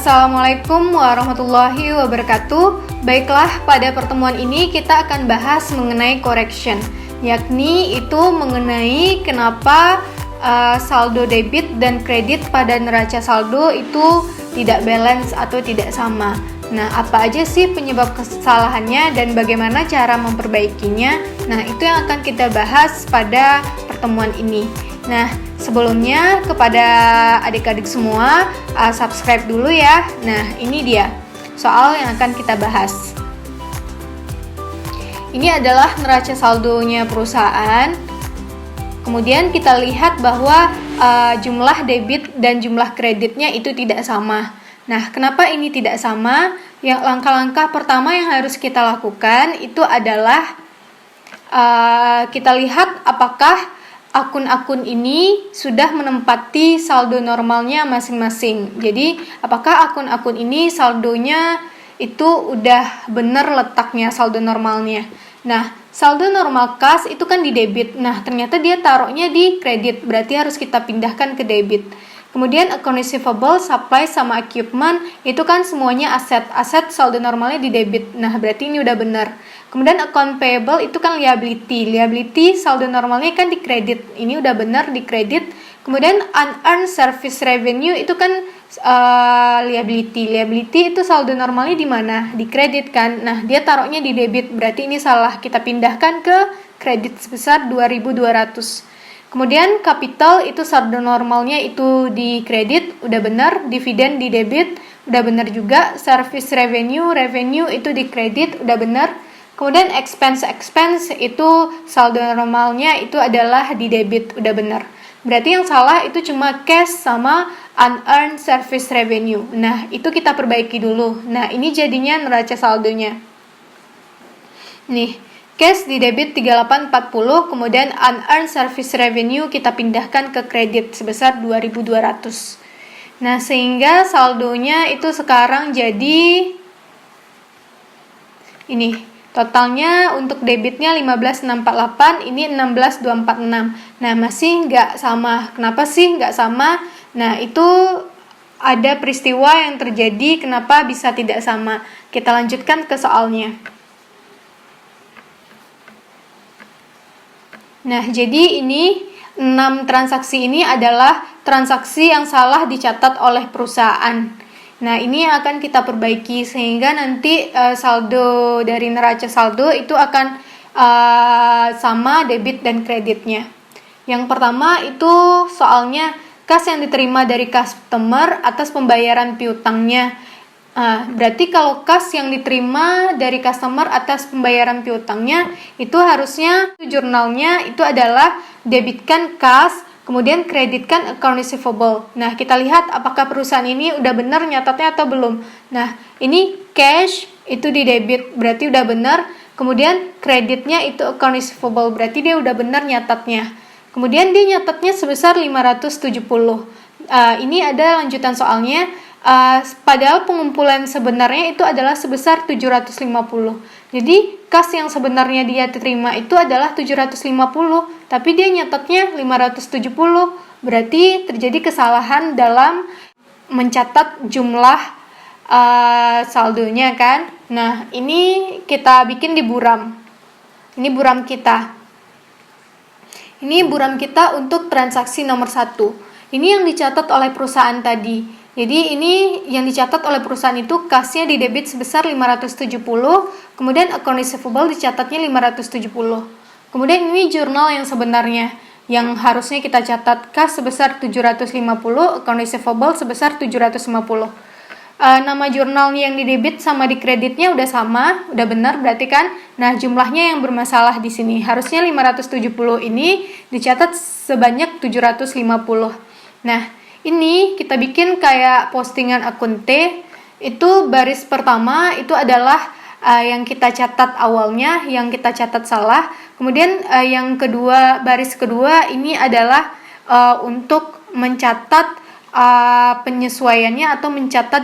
Assalamualaikum warahmatullahi wabarakatuh. Baiklah, pada pertemuan ini kita akan bahas mengenai correction, yakni itu mengenai kenapa saldo debit dan kredit pada neraca saldo itu tidak balance atau tidak sama. Nah, apa aja sih penyebab kesalahannya dan bagaimana cara memperbaikinya? Nah, itu yang akan kita bahas pada pertemuan ini. Nah, sebelumnya kepada adik-adik semua, subscribe dulu ya. Nah, ini dia soal yang akan kita bahas. Ini adalah neraca saldonya perusahaan. Kemudian kita lihat bahwa jumlah debit dan jumlah kreditnya itu tidak sama. Nah, kenapa ini tidak sama? Yang langkah-langkah pertama yang harus kita lakukan itu adalah kita lihat apakah akun-akun ini sudah menempati saldo normalnya masing-masing. Jadi, apakah akun-akun ini saldonya itu udah benar letaknya saldo normalnya. Nah, saldo normal kas itu kan di debit. Nah, ternyata dia taruhnya di kredit. Berarti harus kita pindahkan ke debit. Kemudian account receivable, supply, sama equipment itu kan semuanya aset. Aset saldo normalnya di debit. Nah, berarti ini udah benar. Kemudian account payable itu kan liability. Liability saldo normalnya kan di kredit. Ini udah benar di kredit. Kemudian unearned service revenue itu kan liability. Liability itu saldo normalnya di mana? Di kredit kan. Nah, dia taruhnya di debit. Berarti ini salah. Kita pindahkan ke kredit sebesar 2.200. Kemudian capital itu saldo normalnya itu di kredit, udah benar. Dividen di debit, udah benar juga. Service revenue itu di kredit, udah benar. Kemudian expense itu saldo normalnya itu adalah di debit, udah benar. Berarti yang salah itu cuma cash sama unearned service revenue. Nah, itu kita perbaiki dulu. Nah, ini jadinya neraca saldonya. Nih, cash di debit 3840, kemudian unearned service revenue kita pindahkan ke kredit sebesar 2.200. Nah, sehingga saldonya itu sekarang jadi ini. Totalnya untuk debitnya 15.648, ini 16.246. Nah, masih nggak sama. Kenapa sih nggak sama? Nah, itu ada peristiwa yang terjadi kenapa bisa tidak sama. Kita lanjutkan ke soalnya. Nah, jadi ini 6 transaksi ini adalah transaksi yang salah dicatat oleh perusahaan. Nah, ini yang akan kita perbaiki sehingga nanti saldo dari neraca saldo itu akan sama debit dan kreditnya. Yang pertama itu soalnya kas yang diterima dari customer atas pembayaran piutangnya. Berarti kalau kas yang diterima dari customer atas pembayaran piutangnya itu harusnya jurnalnya itu adalah debitkan kas, kemudian kreditkan account receivable. Nah, kita lihat apakah perusahaan ini udah benar nyatatnya atau belum. Nah, ini cash itu di debit, berarti udah benar. Kemudian kreditnya itu account receivable, berarti dia udah benar nyatatnya. Kemudian dia nyatatnya sebesar 570. Ini ada lanjutan soalnya. Padahal pengumpulan sebenarnya itu adalah sebesar 750. Jadi kas yang sebenarnya dia terima itu adalah 750, tapi dia nyatatnya 570. Berarti terjadi kesalahan dalam mencatat jumlah saldonya kan. Nah, ini kita bikin di buram. Ini buram kita. Ini buram kita untuk transaksi nomor 1. Ini yang dicatat oleh perusahaan tadi. Jadi ini yang dicatat oleh perusahaan itu kasnya di debit sebesar 570, kemudian account receivable dicatatnya 570. Kemudian ini jurnal yang sebenarnya yang harusnya kita catat kas sebesar 750, account receivable sebesar 750. Nama jurnalnya yang di debit sama di kreditnya udah sama, udah benar berarti kan. Nah, jumlahnya yang bermasalah di sini. Harusnya 570 ini dicatat sebanyak 750. Nah, ini kita bikin kayak postingan akun T. Itu baris pertama itu adalah yang kita catat awalnya, yang kita catat salah. Kemudian yang kedua, baris kedua ini adalah untuk mencatat penyesuaiannya atau mencatat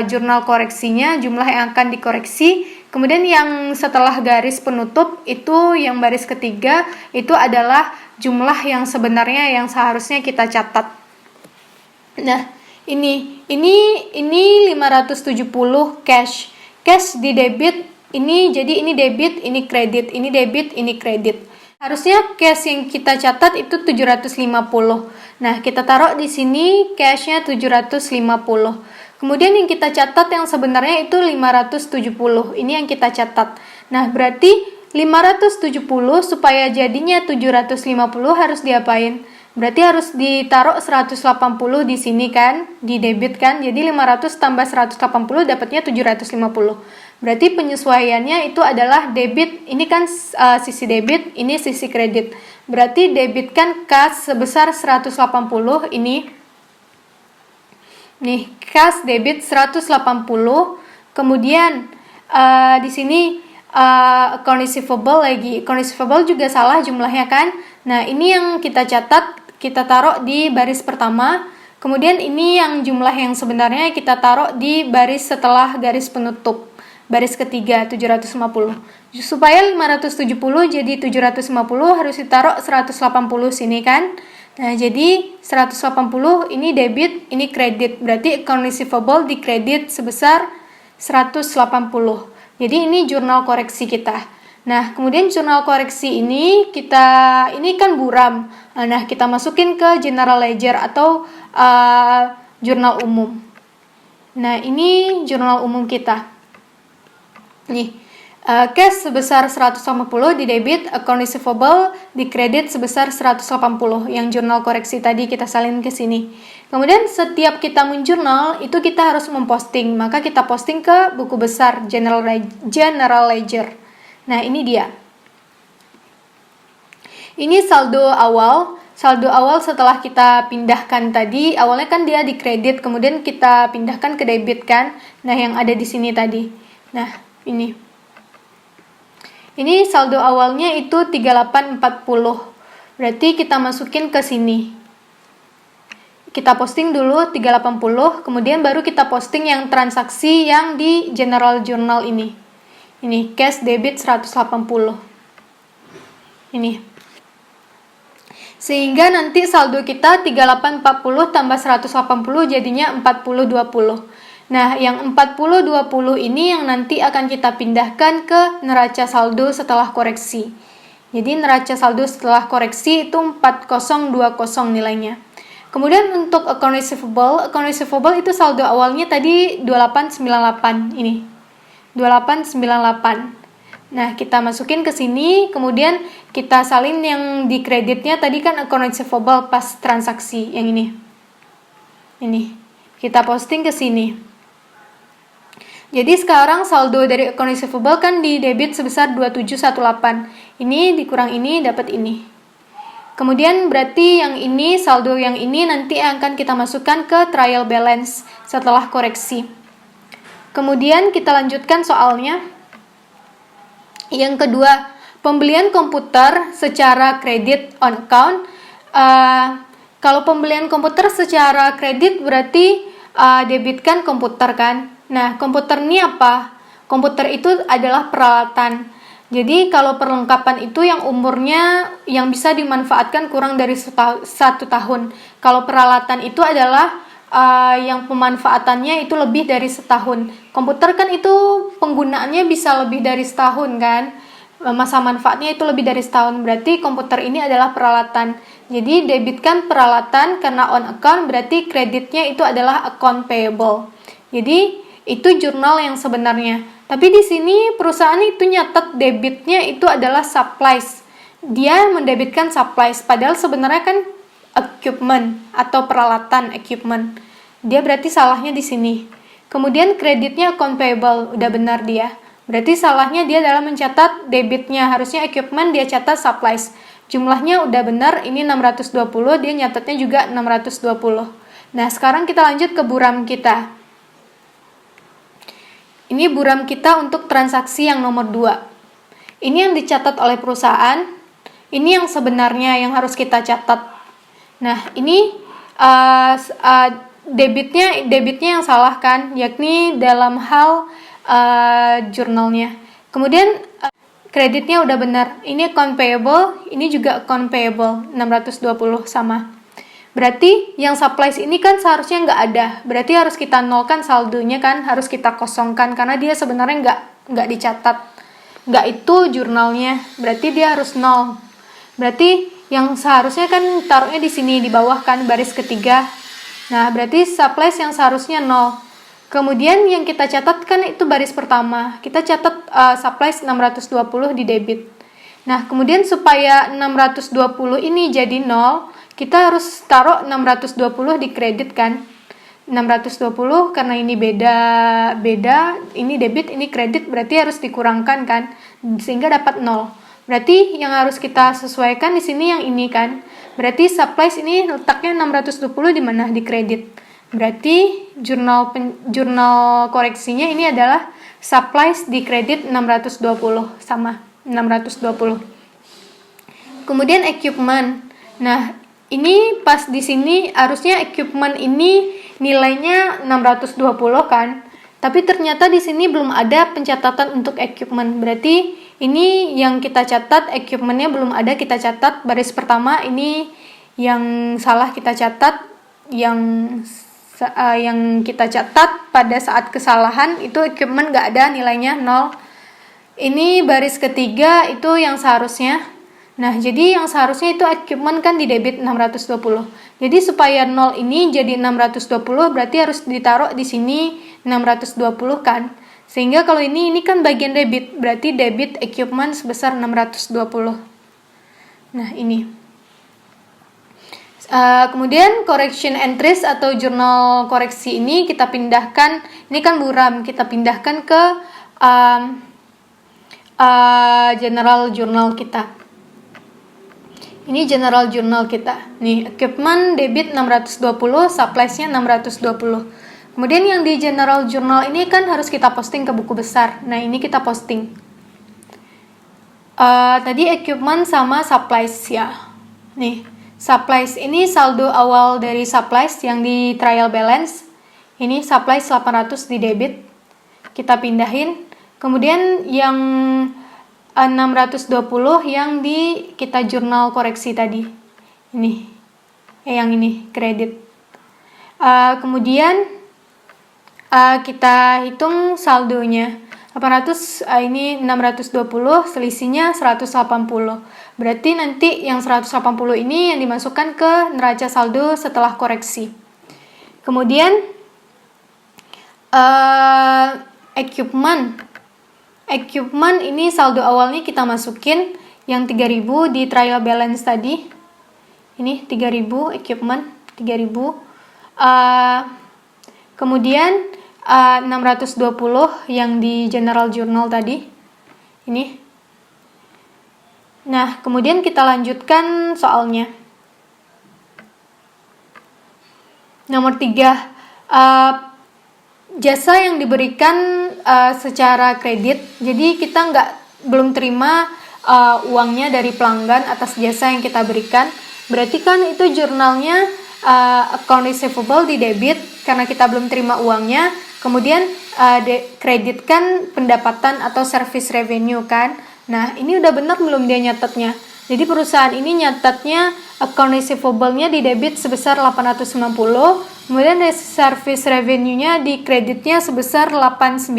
jurnal koreksinya, jumlah yang akan dikoreksi. Kemudian yang setelah garis penutup itu yang baris ketiga itu adalah jumlah yang sebenarnya yang seharusnya kita catat. Nah, ini 570 cash. Cash di debit ini, jadi ini debit, ini kredit, ini debit, ini kredit. Harusnya cash yang kita catat itu 750. Nah, kita taruh di sini cashnya 750. Kemudian yang kita catat yang sebenarnya itu 570. Ini yang kita catat. Nah, berarti 570 supaya jadinya 750 harus diapain? Berarti harus ditaruh 180 di sini kan, di debit kan. Jadi 500 tambah 180 dapatnya 750. Berarti penyesuaiannya itu adalah debit, ini kan sisi debit, ini sisi kredit. Berarti debitkan kas sebesar 180 ini. Nih, kas debit 180. Kemudian di sini account receivable lagi. Account receivable juga salah jumlahnya kan. Nah, ini yang kita catat, kita taruh di baris pertama. Kemudian ini yang jumlah yang sebenarnya kita taruh di baris setelah garis penutup. Baris ketiga 750. Supaya 570 jadi 750 harus ditaruh 180 sini kan. Nah, jadi 180 ini debit, ini kredit. Berarti account receivable di kredit sebesar 180. Jadi ini jurnal koreksi kita. Nah, kemudian jurnal koreksi ini ini kan buram. Nah, kita masukin ke general ledger atau jurnal umum. Nah, ini jurnal umum kita. Nih, cash sebesar 180 di debit, account receivable di kredit sebesar 180. Yang jurnal koreksi tadi kita salin ke sini. Kemudian setiap kita menjurnal itu kita harus memposting. Maka kita posting ke buku besar general ledger. Nah, ini dia. Ini saldo awal. Saldo awal setelah kita pindahkan tadi, awalnya kan dia di kredit, kemudian kita pindahkan ke debit kan. Nah, yang ada di sini tadi. Nah, ini saldo awalnya itu 3840. Berarti kita masukin ke sini. Kita posting dulu 380, kemudian baru kita posting yang transaksi yang di general journal ini. Ini cash debit 180. Ini. Sehingga nanti saldo kita 3840 tambah 180 jadinya 4020. Nah, yang 4020 ini yang nanti akan kita pindahkan ke neraca saldo setelah koreksi. Jadi neraca saldo setelah koreksi itu 4020 nilainya. Kemudian untuk account receivable itu saldo awalnya tadi 2898 ini. 2898. Nah, kita masukin ke sini, kemudian kita salin yang di kreditnya tadi kan account receivable pas transaksi yang ini. Ini. Kita posting ke sini. Jadi sekarang saldo dari account receivable kan di debit sebesar 2718. Ini dikurang ini dapat ini. Kemudian berarti yang ini, saldo yang ini nanti akan kita masukkan ke trial balance setelah koreksi. Kemudian kita lanjutkan soalnya. Yang kedua, pembelian komputer secara kredit on account. Kalau pembelian komputer secara kredit berarti debitkan komputer kan. Nah, komputer ini apa? Komputer itu adalah peralatan. Jadi kalau perlengkapan itu yang umurnya yang bisa dimanfaatkan kurang dari 1 tahun. Kalau peralatan itu adalah yang pemanfaatannya itu lebih dari 1 tahun. Komputer kan itu penggunaannya bisa lebih dari 1 tahun kan. Masa manfaatnya itu lebih dari 1 tahun. Berarti komputer ini adalah peralatan. Jadi debitkan peralatan karena on account berarti kreditnya itu adalah account payable. Jadi itu jurnal yang sebenarnya. Tapi di sini perusahaan itu nyatet debitnya itu adalah supplies. Dia mendebitkan supplies, padahal sebenarnya kan equipment atau peralatan equipment. Dia berarti salahnya di sini. Kemudian kreditnya account payable, udah benar dia. Berarti salahnya dia dalam mencatat debitnya, harusnya equipment dia catat supplies. Jumlahnya udah benar, ini 620, dia nyatetnya juga 620. Nah, sekarang kita lanjut ke buram kita. Ini buram kita untuk transaksi yang nomor 2. Ini yang dicatat oleh perusahaan. Ini yang sebenarnya yang harus kita catat. Nah, ini debitnya yang salah kan, yakni dalam hal jurnalnya. Kemudian kreditnya udah benar. Ini account payable, ini juga account payable 620 sama. Berarti yang supplies ini kan seharusnya nggak ada. Berarti harus kita nolkan saldonya kan, harus kita kosongkan karena dia sebenarnya nggak dicatat. Nggak itu jurnalnya, berarti dia harus nol. Berarti yang seharusnya kan taruhnya di sini di bawah kan baris ketiga. Nah, berarti supplies yang seharusnya nol. Kemudian yang kita catat kan itu baris pertama. Kita catat supplies 620 di debit. Nah, kemudian supaya 620 ini jadi nol, kita harus taruh 620 di kredit kan. 620 karena ini beda, ini debit, ini kredit, berarti harus dikurangkan kan, sehingga dapat 0. Berarti yang harus kita sesuaikan di sini yang ini kan. Berarti supplies ini letaknya 620 di mana? Di kredit. Berarti jurnal koreksinya ini adalah supplies di kredit 620 sama 620. Kemudian equipment. Nah, ini pas di sini harusnya equipment ini nilainya 620 kan. Tapi ternyata di sini belum ada pencatatan untuk equipment. Berarti ini yang kita catat, equipmentnya belum ada kita catat. Baris pertama ini yang salah kita catat, yang kita catat pada saat kesalahan itu equipment nggak ada, nilainya 0. Ini baris ketiga itu yang seharusnya. Nah, jadi yang seharusnya itu equipment kan di debit 620. Jadi supaya 0 ini jadi 620 berarti harus ditaruh di sini 620 kan. Sehingga kalau ini kan bagian debit, berarti debit equipment sebesar 620. Nah, ini. Kemudian correction entries atau jurnal koreksi ini kita pindahkan, ini kan buram, kita pindahkan ke general journal kita. Ini general journal kita. Nih, equipment debit 620, supplies-nya 620. Kemudian yang di general journal ini kan harus kita posting ke buku besar. Nah, ini kita posting. Tadi equipment sama supplies ya. Nih, supplies ini saldo awal dari supplies yang di trial balance. Ini supplies 800 di debit. Kita pindahin. Kemudian yang 620 yang di kita jurnal koreksi tadi. Ini. Yang ini, kredit. Kemudian kita hitung saldonya. 800 ini 620, selisihnya 180. Berarti nanti yang 180 ini yang dimasukkan ke neraca saldo setelah koreksi. Kemudian equipment ini saldo awalnya kita masukin yang 3000 di trial balance tadi. Ini 3000 equipment 3000. Kemudian 620 yang di general journal tadi. Ini. Nah, kemudian kita lanjutkan soalnya. Nomor 3, jasa yang diberikan secara kredit. Jadi kita belum terima uangnya dari pelanggan atas jasa yang kita berikan. Berarti kan itu jurnalnya account receivable di debit karena kita belum terima uangnya. Kemudian kreditkan pendapatan atau service revenue kan. Nah, ini udah benar belum dia nyatetnya? Jadi perusahaan ini nyatetnya account receivable-nya di debit sebesar 890, kemudian service revenue-nya di kreditnya sebesar 89.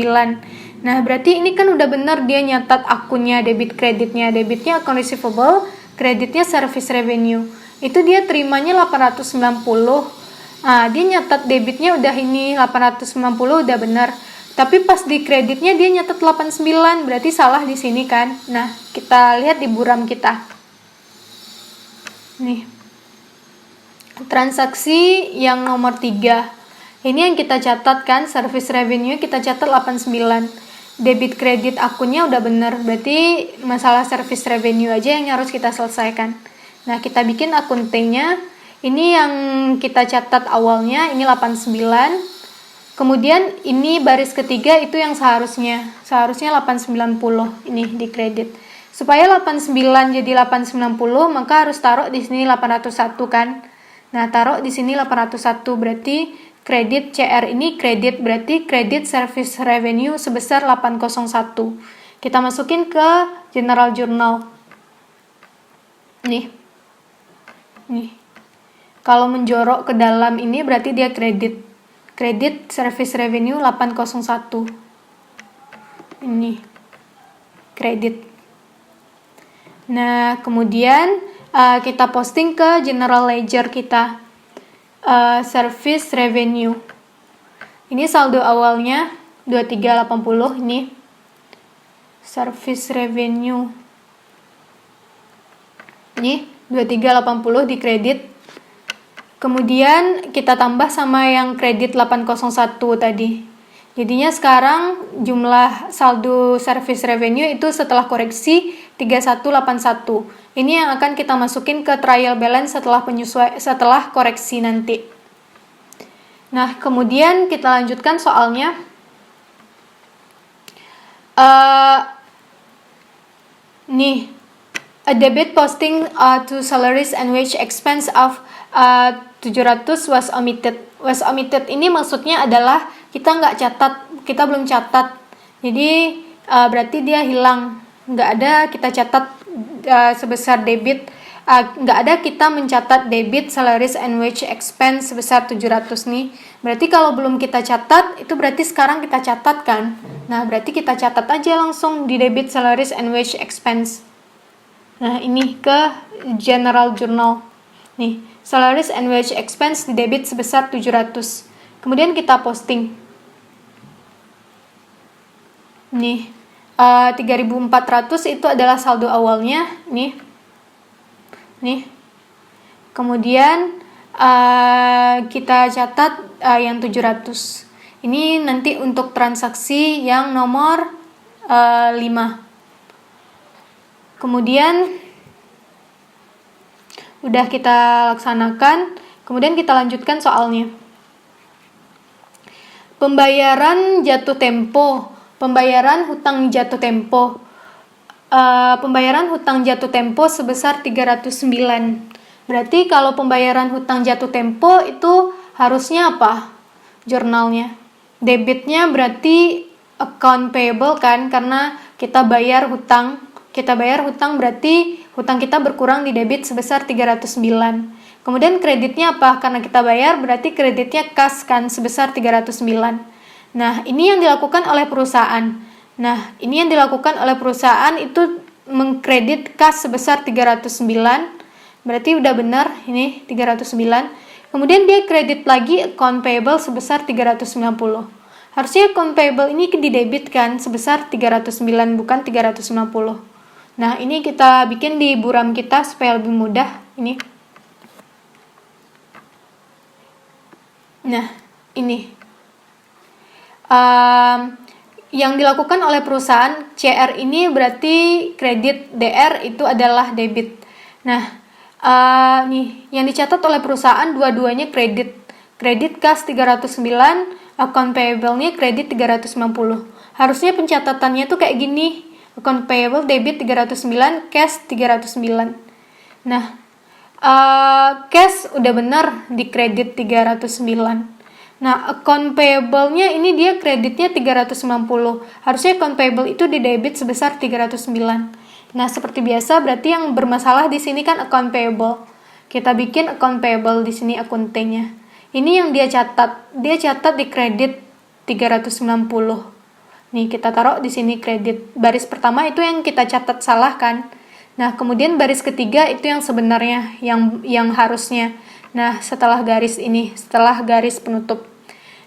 Nah, berarti ini kan udah benar dia nyatat akunnya debit kreditnya. Debitnya account receivable, kreditnya service revenue. Itu dia terimanya 890. Nah, dia nyatat debitnya udah ini 890 udah benar. Tapi pas di kreditnya dia nyatat 89, berarti salah di sini kan. Nah, kita lihat di buram kita. Nih. Transaksi yang nomor 3. Ini yang kita catat kan, service revenue kita catat 89. Debit kredit akunnya udah bener, berarti masalah service revenue aja yang harus kita selesaikan. Nah, kita bikin akun T-nya. Ini yang kita catat awalnya, ini 89. Kemudian ini baris ketiga itu yang seharusnya 890 ini di kredit. Supaya 89 jadi 890, maka harus taruh di sini 801 kan. Nah, taruh di sini 801 berarti kredit CR ini kredit, berarti kredit service revenue sebesar 801. Kita masukin ke general journal. Nih. Kalau menjorok ke dalam ini berarti dia kredit. Kredit service revenue 801. Ini kredit. Nah, kemudian kita posting ke general ledger kita. Service revenue. Ini saldo awalnya 2380 ini. Service revenue. Ini 2380 di kredit. Kemudian kita tambah sama yang kredit 801 tadi. Jadinya sekarang jumlah saldo service revenue itu setelah koreksi 3181. Ini yang akan kita masukin ke trial balance setelah koreksi nanti. Nah, kemudian kita lanjutkan soalnya. Nih, a debit posting to salaries and wage expense of 700 was omitted. Was omitted ini maksudnya adalah kita belum catat. Jadi berarti dia hilang. Nggak ada kita catat sebesar debit. Nggak ada kita mencatat debit salaries and wage expense sebesar 700 nih. Berarti kalau belum kita catat, itu berarti sekarang kita catat kan. Nah, berarti kita catat aja langsung di debit salaries and wage expense. Nah, ini ke general journal. Nih, salaries and wage expense di debit sebesar 700. Kemudian kita posting. Nih, 3.400 itu adalah saldo awalnya. Nih. Kemudian kita catat yang 700. Ini nanti untuk transaksi yang nomor 5. Kemudian udah kita laksanakan. Kemudian kita lanjutkan soalnya. Pembayaran jatuh tempo. Pembayaran hutang jatuh tempo. Pembayaran hutang jatuh tempo sebesar 309. Berarti kalau pembayaran hutang jatuh tempo itu harusnya apa? Jurnalnya. Debitnya berarti account payable kan, karena kita bayar hutang. Kita bayar hutang berarti hutang kita berkurang di debit sebesar 309. Kemudian kreditnya apa? Karena kita bayar berarti kreditnya kas kan sebesar 309. Nah, ini yang dilakukan oleh perusahaan. Nah, ini yang dilakukan oleh perusahaan itu mengkredit kas sebesar 309. Berarti udah benar ini 309. Kemudian dia kredit lagi account payable sebesar 390. Harusnya account payable ini didebitkan sebesar 309 bukan 390. Nah, ini kita bikin di buram kita supaya lebih mudah ini. Nah, ini. Yang dilakukan oleh perusahaan CR ini berarti kredit, DR itu adalah debit. Nah, nih yang dicatat oleh perusahaan dua-duanya kredit. Kredit kas 309, account payable-nya kredit 390. Harusnya pencatatannya tuh kayak gini. Account payable debit 309, cash 309. Nah, cash udah benar di kredit 309. Nah, account payable-nya ini dia kreditnya 390. Harusnya account payable itu di debit sebesar 309. Nah, seperti biasa berarti yang bermasalah di sini kan account payable. Kita bikin account payable di sini akuntennya. Ini yang dia catat. Dia catat di kredit 390. Nih, kita taruh di sini kredit. Baris pertama itu yang kita catat salah kan? Nah, kemudian baris ketiga itu yang sebenarnya yang harusnya. Nah, setelah garis ini, setelah garis penutup.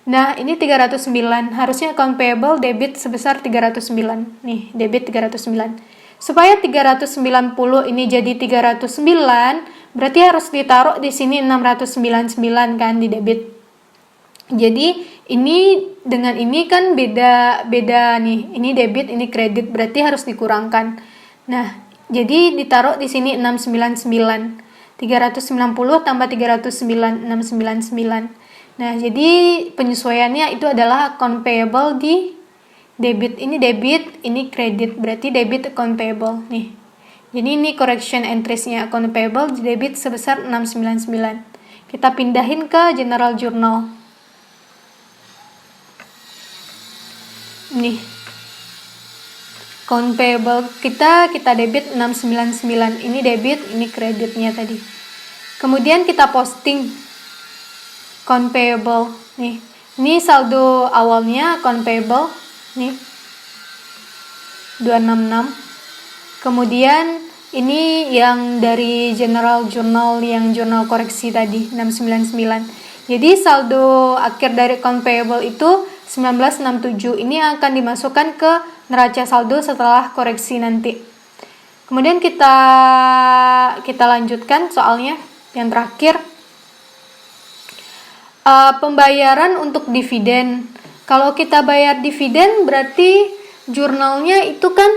Nah, ini 309. Harusnya account payable debit sebesar 309. Nih, debit 309. Supaya 390 ini jadi 309, berarti harus ditaruh di sini 699 kan di debit. Jadi, ini dengan ini kan beda nih. Ini debit, ini kredit, berarti harus dikurangkan. Nah, jadi ditaruh di sini 699. 390 tambah 309, 699. Nah, jadi penyesuaiannya itu adalah account payable di debit. Ini debit, ini kredit. Berarti debit account payable. Nih. Jadi ini correction entries-nya account payable di debit sebesar 699. Kita pindahin ke general journal. Nih. Account payable kita debit 699. Ini debit, ini kreditnya tadi. Kemudian kita posting account payable. Nih, ini saldo awalnya account payable nih 266. Kemudian ini yang dari general journal, yang jurnal koreksi tadi 699. Jadi saldo akhir dari account payable itu 1967. Ini akan dimasukkan ke neraca saldo setelah koreksi nanti. Kemudian kita lanjutkan soalnya yang terakhir. Pembayaran untuk dividen. Kalau kita bayar dividen berarti jurnalnya itu kan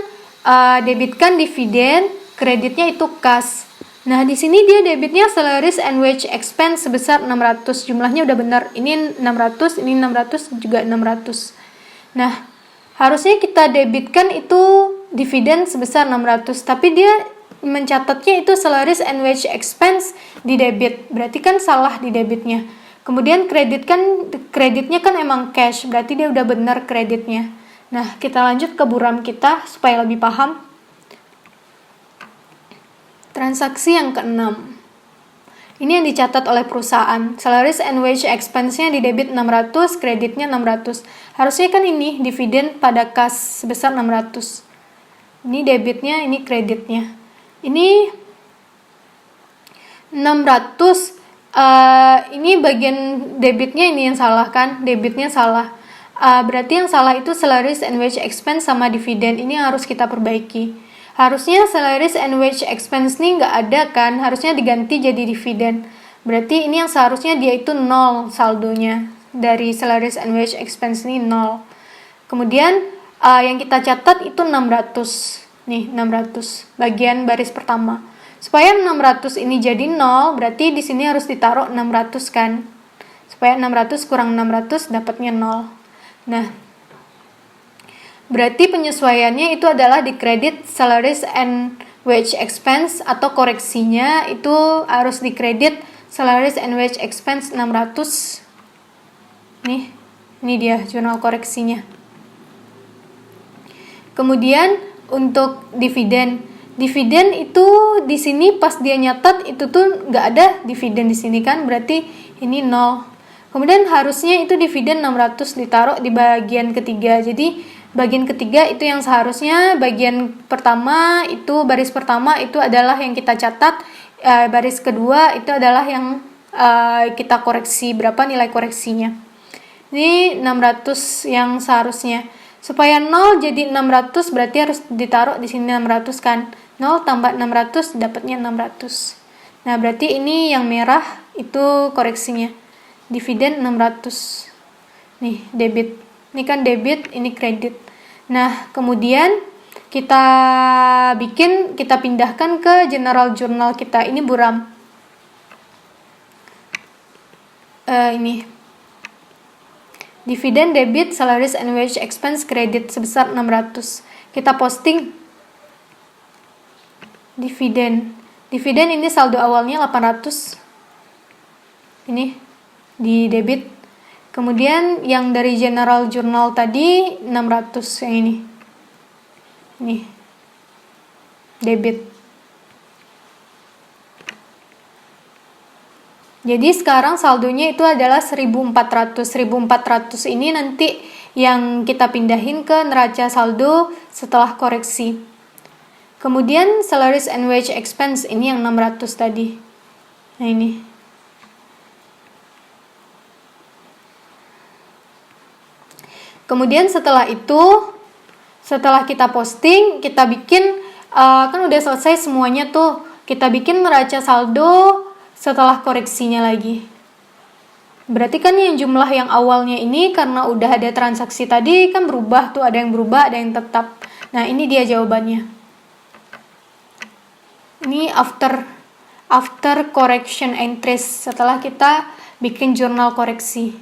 debitkan dividen, kreditnya itu kas. Nah, di sini dia debitnya salaries and wage expense sebesar 600. Jumlahnya udah benar. Ini 600, ini 600, juga 600. Nah, harusnya kita debitkan itu dividen sebesar 600, tapi dia mencatatnya itu salaries and wage expense di debit. Berarti kan salah di debitnya. Kemudian kreditnya kan emang cash, berarti dia udah benar kreditnya. Nah, kita lanjut ke buram kita supaya lebih paham. Transaksi yang ke-6. Ini yang dicatat oleh perusahaan. Salaries and wage expense-nya di debit 600, kreditnya 600. Harusnya kan ini dividen pada kas sebesar 600. Ini debitnya, ini kreditnya. Ini 600. Ini bagian debitnya ini yang salah kan, debitnya salah. Berarti yang salah itu salaries and wage expense sama dividen. Ini harus kita perbaiki. Harusnya salaries and wage expense ini nggak ada kan, harusnya diganti jadi dividen. Berarti ini yang seharusnya dia itu 0 saldonya. Dari salaries and wage expense ini 0. Kemudian yang kita catat itu 600. Nih 600 bagian baris pertama. Supaya 600 ini jadi 0, berarti di sini harus ditaruh 600 kan. Supaya 600 kurang 600 dapatnya 0. Nah, berarti penyesuaiannya itu adalah di kredit salaries and wage expense, atau koreksinya itu harus di kredit salaries and wage expense 600. Nih, ini dia jurnal koreksinya. Kemudian untuk dividen itu di sini pas dia nyatat itu tuh nggak ada dividen di sini kan, berarti ini 0. Kemudian harusnya itu dividen 600 ditaruh di bagian ketiga. Jadi bagian ketiga itu yang seharusnya bagian pertama itu, baris pertama itu adalah yang kita catat, baris kedua itu adalah yang kita koreksi berapa nilai koreksinya. Ini 600 yang seharusnya. Supaya 0 jadi 600 berarti harus ditaruh di sini 600 kan. 0 tambah 600 dapatnya 600. Nah, berarti ini yang merah itu koreksinya. Dividen 600. Nih, debit. Ini kan debit, ini kredit. Nah, kemudian kita pindahkan ke general journal kita. Ini buram. Ini. Dividen, debit, salaries and wage expense, kredit sebesar 600. Kita posting dividen ini saldo awalnya 800. Ini di debit. Kemudian yang dari general journal tadi 600 yang ini. Nih. Debit. Jadi sekarang saldonya itu adalah 1.400. 1.400 ini nanti yang kita pindahin ke neraca saldo setelah koreksi. Kemudian salaries and wage expense ini yang 600 tadi. Nah, ini. Kemudian setelah itu, setelah kita posting, kita bikin kan udah selesai semuanya tuh. Kita bikin neraca saldo setelah koreksinya lagi. Berarti kan yang jumlah yang awalnya ini karena udah ada transaksi tadi kan berubah tuh, ada yang berubah, ada yang tetap. Nah, ini dia jawabannya. Ini after correction entries, setelah kita bikin jurnal koreksi.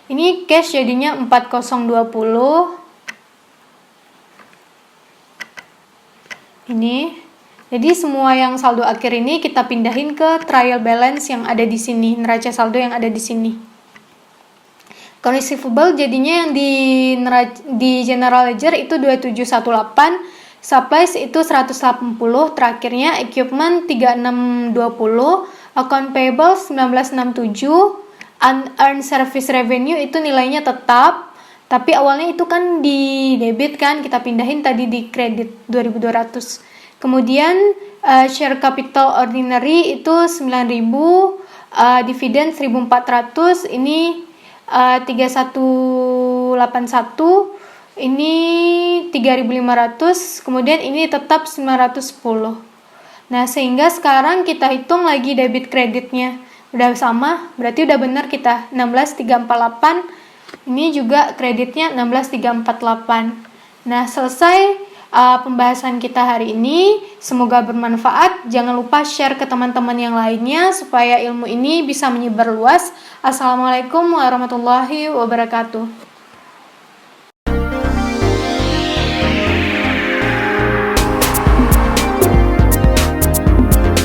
Ini cash jadinya 4020. Ini. Jadi semua yang saldo akhir ini kita pindahin ke trial balance yang ada di sini, neraca saldo yang ada di sini. Receivable jadinya yang di general ledger itu 2718. Supplies itu 180, terakhirnya equipment 3620, Account payable 1967, unearned service revenue itu nilainya tetap, tapi awalnya itu kan di debit kan, kita pindahin tadi di kredit 2200. Kemudian share capital ordinary itu 9000, dividen 1400, ini 3181, ini 3500, kemudian ini tetap 910. Nah, sehingga sekarang kita hitung lagi debit kreditnya. Udah sama, berarti udah benar kita 16348. Ini juga kreditnya 16348. Nah, selesai pembahasan kita hari ini. Semoga bermanfaat. Jangan lupa share ke teman-teman yang lainnya supaya ilmu ini bisa menyebar luas. Assalamualaikum warahmatullahi wabarakatuh.